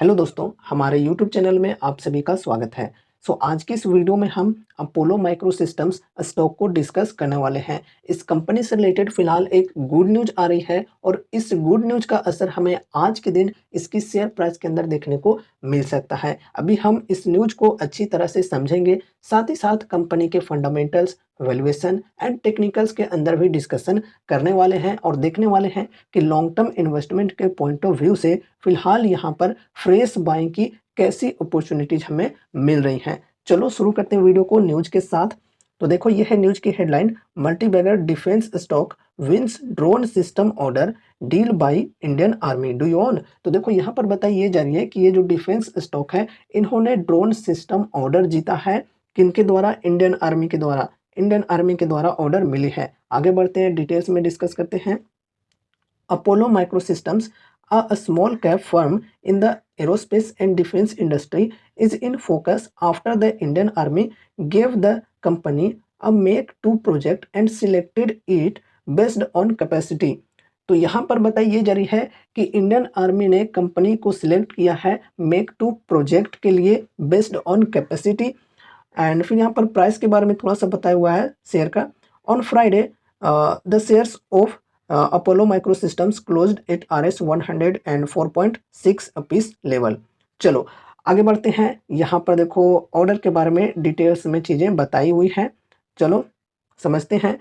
Hello दोस्तों, हमारे YouTube channel में आप सभी का स्वागत है। आज की इस वीडियो में हम अपोलो माइक्रो सिस्टम्स स्टॉक को डिस्कस करने वाले हैं। इस कंपनी से रिलेटेड फिलहाल एक गुड न्यूज़ आ रही है और इस गुड न्यूज़ का असर हमें आज के दिन इसकी शेयर प्राइस के अंदर देखने को मिल सकता है। अभी हम इस न्यूज़ को अच्छी तरह से समझेंगे, साथ ही साथ कंपनी के फंडामेंटल्स, वैल्यूएशन एंड टेक्निकल्स के अंदर भी डिस्कशन करने वाले हैं और देखने वाले हैं कि लॉन्ग टर्म इन्वेस्टमेंट के पॉइंट ऑफ व्यू से फिलहाल यहाँ पर फ्रेश बाइंग की कैसी अपॉर्चुनिटीज हमें मिल रही हैं। चलो शुरू करते हैं वीडियो को न्यूज़ के साथ। तो देखो, ये है न्यूज़ की headline, multibagger defence stock wins drone system order deal by Indian army, do you own. तो देखो, यहाँ पर बताई ये जा रही है कि ये जो डिफेंस स्टॉक है, इन्होंने ड्रोन सिस्टम ऑर्डर जीता है। किनके द्वारा? इंडियन आर्मी के द्वारा। इंडियन आर्मी के द्वारा ऑर्डर मिली है। आगे बढ़ते हैं, डिटेल्स में डिस्कस करते हैं। Apollo Microsystems, a small cap firm in the aerospace and defense industry, is in focus after the Indian Army gave the company a Make-2 project and selected it based on capacity। तो यहाँ पर बताई ये जा रही है कि Indian army ने कंपनी को सिलेक्ट किया है मेक-2 प्रोजेक्ट के लिए बेस्ड ऑन कैपेसिटी। एंड फिर यहाँ पर प्राइस के बारे में थोड़ा सा बताया हुआ है शेयर का। On Friday the shares of Apollo Micro Systems closed at RS 104.6 apiece level. चलो आगे बढ़ते हैं। यहाँ पर देखो, ऑर्डर के बारे में डिटेल्स में चीज़ें बताई हुई हैं। चलो समझते हैं।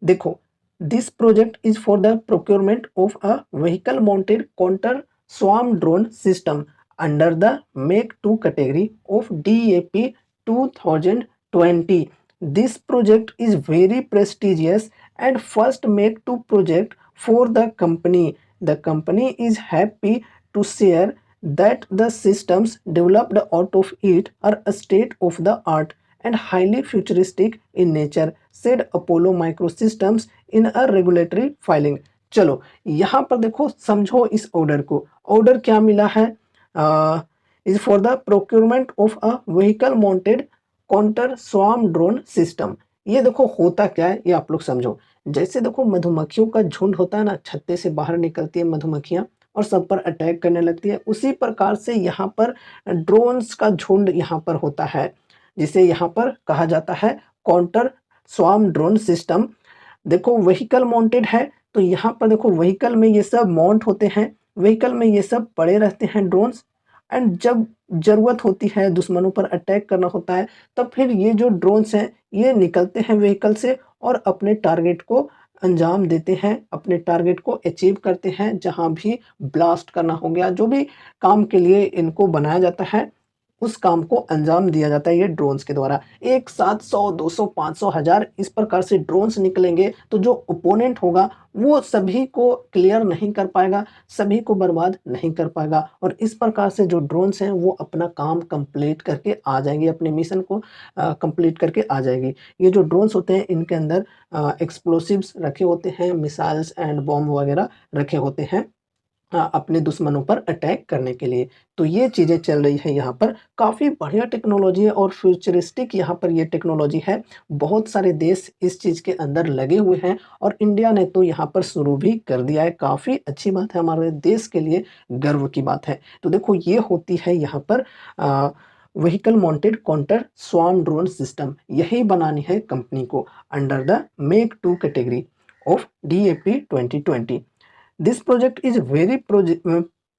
देखो, this project is for the procurement of a vehicle mounted counter swarm drone system under the make two category of DAP 2020। This project is very prestigious and first Make-2 project for the company. The company is happy to share that the systems developed out of it are a state of the art and highly futuristic in nature, said Apollo Microsystems in a regulatory filing। चलो यहाँ पर देखो, समझो इस order को। Order क्या मिला है? Is for the procurement of a vehicle mounted counter swarm drone system. ये देखो होता क्या है, ये आप लोग समझो। जैसे देखो, मधुमक्खियों का झुंड होता है ना, छत्ते से बाहर निकलती है मधुमक्खियां और सब पर अटैक करने लगती है, उसी प्रकार से यहाँ पर ड्रोन्स का झुंड यहाँ पर होता है, जिसे यहाँ पर कहा जाता है काउंटर स्वार्म ड्रोन सिस्टम। देखो, व्हीकल माउंटेड है, तो यहाँ पर देखो व्हीकल में ये सब माउंट होते हैं, व्हीकल में ये सब पड़े रहते हैं ड्रोन्स। एंड जब ज़रूरत होती है, दुश्मनों पर अटैक करना होता है, तब फिर ये जो ड्रोन्स हैं ये निकलते हैं व्हीकल से और अपने टारगेट को अंजाम देते हैं, अपने टारगेट को अचीव करते हैं। जहाँ भी ब्लास्ट करना हो गया, जो भी काम के लिए इनको बनाया जाता है, उस काम को अंजाम दिया जाता है ये ड्रोन्स के द्वारा। एक साथ 100, 200, 500, 1000 इस प्रकार से ड्रोन्स निकलेंगे, तो जो ओपोनेंट होगा वो सभी को क्लियर नहीं कर पाएगा, सभी को बर्बाद नहीं कर पाएगा। और इस प्रकार से जो ड्रोन्स हैं वो अपना काम कंप्लीट करके आ जाएंगे, अपने मिशन को कंप्लीट करके आ जाएगी। ये जो ड्रोन्स होते हैं, इनके अंदर एक्सप्लोसिव्स रखे होते हैं, मिसाइल्स एंड बॉम्ब वगैरह रखे होते हैं अपने दुश्मनों पर अटैक करने के लिए। तो ये चीज़ें चल रही है यहाँ पर। काफ़ी बढ़िया टेक्नोलॉजी है और फ्यूचरिस्टिक यहाँ पर ये टेक्नोलॉजी है। बहुत सारे देश इस चीज़ के अंदर लगे हुए हैं और इंडिया ने तो यहाँ पर शुरू भी कर दिया है। काफ़ी अच्छी बात है, हमारे देश के लिए गर्व की बात है। तो देखो, ये होती है यहाँ पर vehicle mounted counter swarm drone system. यही बनानी है कंपनी को under the Make-2 category of DAP 2020। This project is very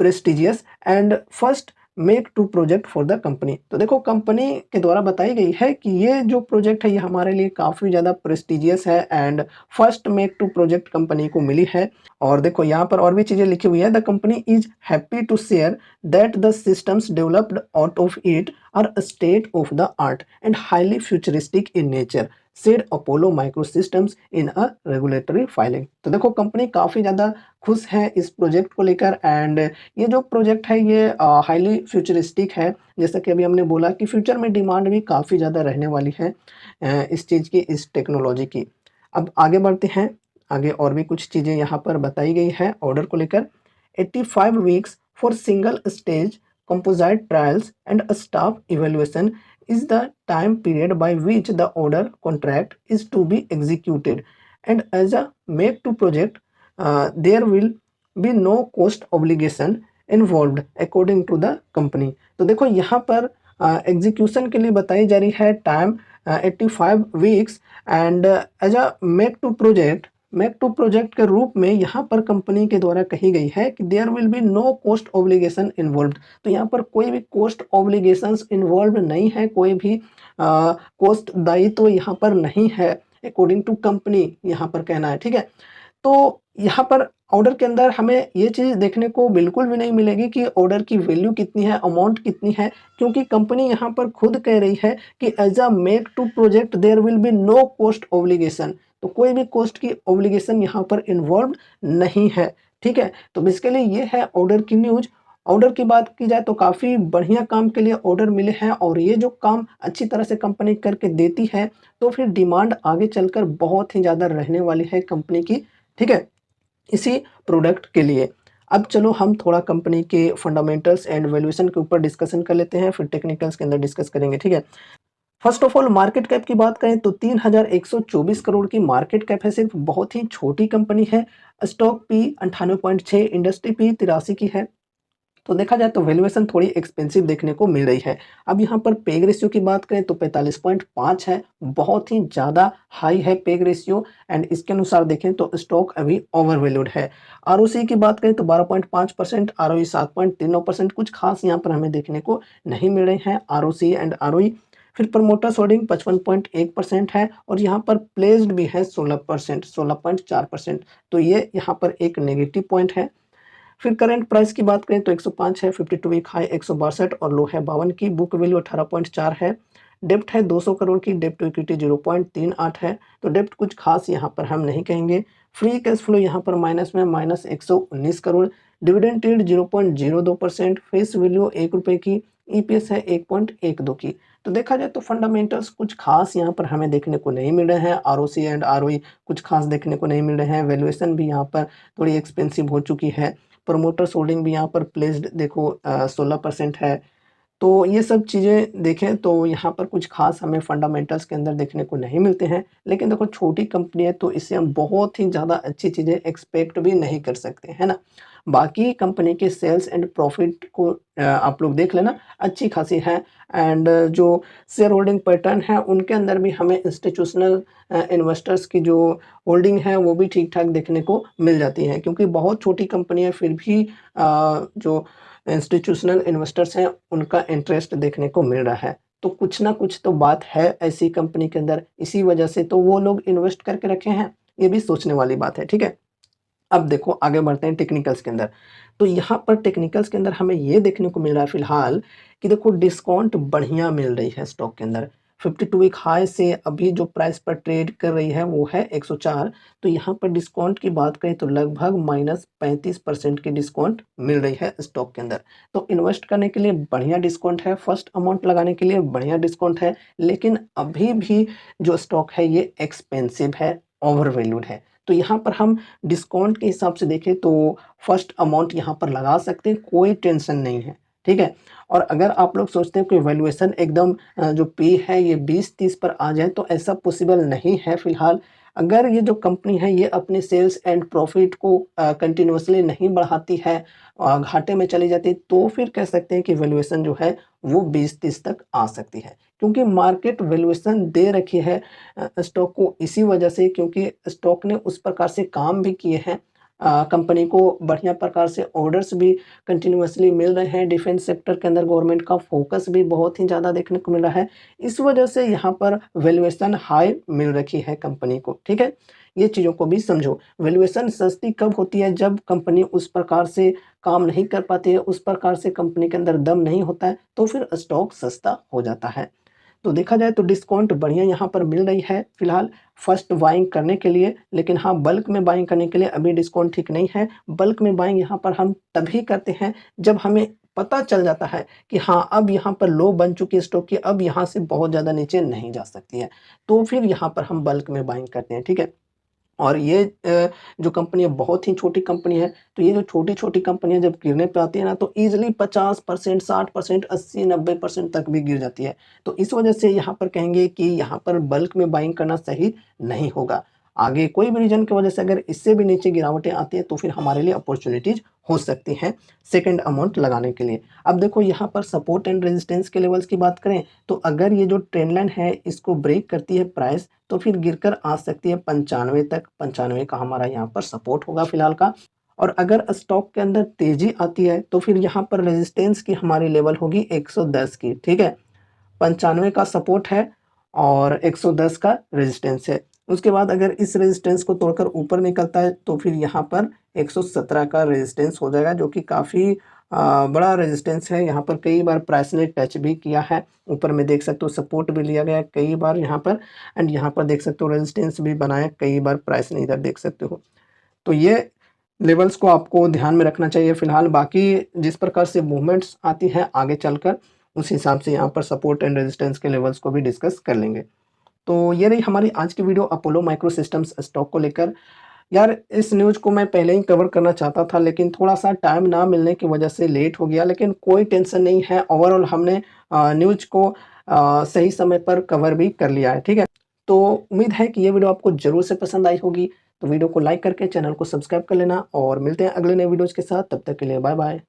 prestigious and first Make-2 project for the company. तो देखो, कंपनी के द्वारा बताई गई है कि ये जो प्रोजेक्ट है ये हमारे लिए काफ़ी ज़्यादा प्रेस्टिजियस है and first Make-2 project company को मिली है। और देखो, यहाँ पर और भी चीज़ें लिखी हुई है। The company is happy to share that the systems developed out of it are a state of the art and highly futuristic in nature, said Apollo Microsystems in a regulatory filing. तो देखो, कंपनी काफ़ी ज़्यादा खुश है इस प्रोजेक्ट को लेकर। And ये जो प्रोजेक्ट है ये हाईली फ्यूचरिस्टिक है। जैसा कि अभी हमने बोला कि फ्यूचर में डिमांड भी काफ़ी ज़्यादा रहने वाली है इस चीज़ की, इस टेक्नोलॉजी की। अब आगे बढ़ते हैं। आगे और भी कुछ चीज़ें यहाँ पर बताई गई है ऑर्डर को लेकर। 85 weeks for single stage composite trials and a staff evaluation is the time period by which the order contract is to be executed, and as a Make-2 project there will be no cost obligation involved according to the company. तो देखो यहाँ पर execution के लिए बताई जा रही है time 85 weeks and as a make two project के रूप में यहाँ पर कंपनी के द्वारा कही गई है कि there will be no cost obligation involved. तो यहाँ पर कोई भी कॉस्ट ऑब्लिगेशंस इन्वॉल्व नहीं है, कोई भी कॉस्ट दायित्व यहाँ पर नहीं है अकॉर्डिंग टू कंपनी, यहाँ पर कहना है, ठीक है। तो यहाँ पर ऑर्डर के अंदर हमें ये चीज़ देखने को बिल्कुल भी नहीं मिलेगी कि ऑर्डर की वैल्यू कितनी है, अमाउंट कितनी है, क्योंकि कंपनी यहाँ पर खुद कह रही है कि as a make two project there will be no cost obligation. तो कोई भी कॉस्ट की ऑब्लिगेशन यहाँ पर इन्वॉल्व नहीं है, ठीक है। तो बेसिकली ये है ऑर्डर की न्यूज। ऑर्डर की बात की जाए तो काफ़ी बढ़िया काम के लिए ऑर्डर मिले हैं और ये जो काम अच्छी तरह से कंपनी करके देती है तो फिर डिमांड आगे चलकर बहुत ही ज़्यादा रहने वाली है कंपनी की, ठीक है, इसी प्रोडक्ट के लिए। अब चलो हम थोड़ा कंपनी के फंडामेंटल्स एंड वैल्यूएशन के ऊपर डिस्कशन कर लेते हैं, फिर टेक्निकल्स के अंदर डिस्कस करेंगे, ठीक है। First of all market cap की बात करें तो 3124 करोड़ की मार्केट कैप है, सिर्फ बहुत ही छोटी कंपनी है। स्टॉक पी 98.6, इंडस्ट्री पी 83 की है। तो देखा जाए तो वैल्यूएशन थोड़ी एक्सपेंसिव देखने को मिल रही है। अब यहाँ पर पेग रेशियो की बात करें तो 45.5 है, बहुत ही ज़्यादा हाई है पेग रेशियो एंड इसके अनुसार देखें तो स्टॉक अभी ओवर वैल्यूड है। आरओसी की बात करें तो 12.5%, आरओई 7.39%, कुछ खास यहाँ पर हमें देखने को नहीं मिल रहे हैं आरओसी एंड आरओई। फिर प्रमोटर्स होल्डिंग 55.1% है और यहाँ पर प्लेस्ड भी है 16%, 16.4%। तो ये यहाँ पर एक नेगेटिव पॉइंट है। फिर करंट प्राइस की बात करें तो 105 है, 52 वीक हाई 162 और लो है 52 की। बुक वैल्यू 18.4 है। डेप्ट है 200 करोड़ की, डेप्ट टू इक्विटी 0.38 है। तो डेप्ट कुछ खास यहाँ पर हम नहीं कहेंगे। फ्री कैश फ्लो यहाँ पर माइनस में, minus 119 crore. Dividend yield 0.02%, face value 1 रुपये की, ईपीएस है 1.12 की। तो देखा जाए तो फंडामेंटल्स कुछ खास यहाँ पर हमें देखने को नहीं मिल रहे हैं। आरओसी एंड आरओई कुछ खास देखने को नहीं मिल रहे हैं। वैल्यूएशन भी यहाँ पर थोड़ी एक्सपेंसिव हो चुकी है। प्रमोटर्स होल्डिंग भी यहाँ पर प्लेस्ड देखो 16% है। तो ये सब चीज़ें देखें तो यहाँ पर कुछ खास हमें फंडामेंटल्स के अंदर देखने को नहीं मिलते हैं। लेकिन देखो छोटी कंपनी है तो इससे हम बहुत ही ज़्यादा अच्छी चीज़ें एक्सपेक्ट भी नहीं कर सकते, है ना। बाकी कंपनी के सेल्स एंड प्रॉफिट को आप लोग देख लेना, अच्छी खासी है। एंड जो शेयर होल्डिंग पैटर्न है उनके अंदर भी हमें इंस्टीट्यूशनल इन्वेस्टर्स की जो होल्डिंग है वो भी ठीक ठाक देखने को मिल जाती है, क्योंकि बहुत छोटी कंपनी है फिर भी जो इंस्टीट्यूशनल इन्वेस्टर्स हैं उनका इंटरेस्ट देखने को मिल रहा है। तो कुछ ना कुछ तो बात है ऐसी कंपनी के अंदर, इसी वजह से तो वो लोग इन्वेस्ट करके रखे हैं, ये भी सोचने वाली बात है, ठीक है। अब देखो आगे बढ़ते हैं टेक्निकल्स के अंदर। तो यहाँ पर टेक्निकल्स के अंदर हमें ये देखने को मिल रहा है फिलहाल कि देखो डिस्काउंट बढ़िया मिल रही है स्टॉक के अंदर। 52 वीक हाई से अभी जो प्राइस पर ट्रेड कर रही है वो है 104। तो यहाँ पर डिस्काउंट की बात करें तो लगभग -35% की डिस्काउंट मिल रही है स्टॉक के अंदर। तो इन्वेस्ट करने के लिए बढ़िया डिस्काउंट है, फर्स्ट अमाउंट लगाने के लिए बढ़िया डिस्काउंट है। लेकिन अभी भी जो स्टॉक है ये एक्सपेंसिव है, ओवर वैल्यूड है। तो यहाँ पर हम डिस्काउंट के हिसाब से देखें तो फर्स्ट अमाउंट यहाँ पर लगा सकते हैं, कोई टेंशन नहीं है, ठीक है। और अगर आप लोग सोचते हैं कि वैल्यूएशन एकदम जो पी है ये 20-30 पर आ जाए तो ऐसा पॉसिबल नहीं है फिलहाल। अगर ये जो कंपनी है ये अपने सेल्स एंड प्रॉफिट को कंटिन्यूअसली नहीं बढ़ाती है, घाटे में चली जाती है, तो फिर कह सकते हैं कि वैल्यूएशन जो है वो 20-30 तक आ सकती है। क्योंकि मार्केट वैल्यूएशन दे रखी है स्टॉक को इसी वजह से, क्योंकि स्टॉक ने उस प्रकार से काम भी किए हैं। कंपनी को बढ़िया प्रकार से ऑर्डर्स भी कंटिन्यूअसली मिल रहे हैं। डिफेंस सेक्टर के अंदर गवर्नमेंट का फोकस भी बहुत ही ज़्यादा देखने को मिल रहा है। इस वजह से यहाँ पर वैल्यूएशन हाई मिल रखी है कंपनी को, ठीक है। ये चीज़ों को भी समझो। वैल्यूएशन सस्ती कब होती है? जब कंपनी उस प्रकार से काम नहीं कर पाती है, उस प्रकार से कंपनी के अंदर दम नहीं होता है, तो फिर स्टॉक सस्ता हो जाता है। तो देखा जाए तो डिस्काउंट बढ़िया यहाँ पर मिल रही है फिलहाल फर्स्ट बाइंग करने के लिए। लेकिन हाँ, बल्क में बाइंग करने के लिए अभी डिस्काउंट ठीक नहीं है। बल्क में बाइंग यहाँ पर हम तभी करते हैं जब हमें पता चल जाता है कि हाँ, अब यहाँ पर लो बन चुकी है स्टॉक की, अब यहाँ से बहुत ज़्यादा नीचे नहीं जा सकती है। तो फिर यहाँ पर हम बल्क में बाइंग करते हैं, ठीक है। और ये जो कंपनी है बहुत ही छोटी कंपनी है। तो ये जो छोटी-छोटी कंपनियाँ जब गिरने पे आती है ना तो ईज़िली 50%, 60%, 80-90% तक भी गिर जाती है। तो इस वजह से यहाँ पर कहेंगे कि यहाँ पर बल्क में बाइंग करना सही नहीं होगा। आगे कोई भी रीज़न की वजह से अगर इससे भी नीचे गिरावटें आती हैं तो फिर हमारे लिए अपॉर्चुनिटीज़ हो सकती हैं सेकंड अमाउंट लगाने के लिए। अब देखो यहाँ पर सपोर्ट एंड रेजिस्टेंस के लेवल्स की बात करें तो अगर ये जो ट्रेंड लाइन है इसको ब्रेक करती है प्राइस तो फिर गिरकर आ सकती है 95 तक। 95 का हमारा यहाँ पर सपोर्ट होगा फिलहाल का। और अगर स्टॉक के अंदर तेज़ी आती है तो फिर यहाँ पर रेजिस्टेंस की हमारी लेवल होगी 110 की, ठीक है। 95 का सपोर्ट है और 110 का रेजिस्टेंस है। उसके बाद अगर इस रेजिस्टेंस को तोड़कर ऊपर निकलता है तो फिर यहाँ पर 117 का रेजिस्टेंस हो जाएगा, जो कि काफ़ी बड़ा रेजिस्टेंस है। यहाँ पर कई बार प्राइस ने टच भी किया है। ऊपर में देख सकते हो सपोर्ट भी लिया गया है कई बार यहाँ पर, एंड यहाँ पर देख सकते हो रेजिस्टेंस भी बनाया कई बार प्राइस ने, इधर देख सकते हो। तो ये लेवल्स को आपको ध्यान में रखना चाहिए फिलहाल। बाकी जिस प्रकार से मूवमेंट्स आती हैं आगे चलकर, उस हिसाब से यहाँ पर सपोर्ट एंड रेजिस्टेंस के लेवल्स को भी डिस्कस कर लेंगे। तो ये रही हमारी आज की video Apollo Micro systems stock को लेकर। यार इस न्यूज़ को मैं पहले ही कवर करना चाहता था लेकिन थोड़ा-सा टाइम ना मिलने की वजह से लेट हो गया, लेकिन कोई टेंशन नहीं है। ओवरऑल हमने न्यूज़ को सही समय पर कवर भी कर लिया है, ठीक है? तो उम्मीद है कि ये वीडियो आपको ज़रूर से पसंद आई होगी। तो वीडियो को लाइक करके चैनल को सब्सक्राइब कर लेना और मिलते हैं अगले नए वीडियोज़ के साथ। तब तक के लिए बाय-बाय।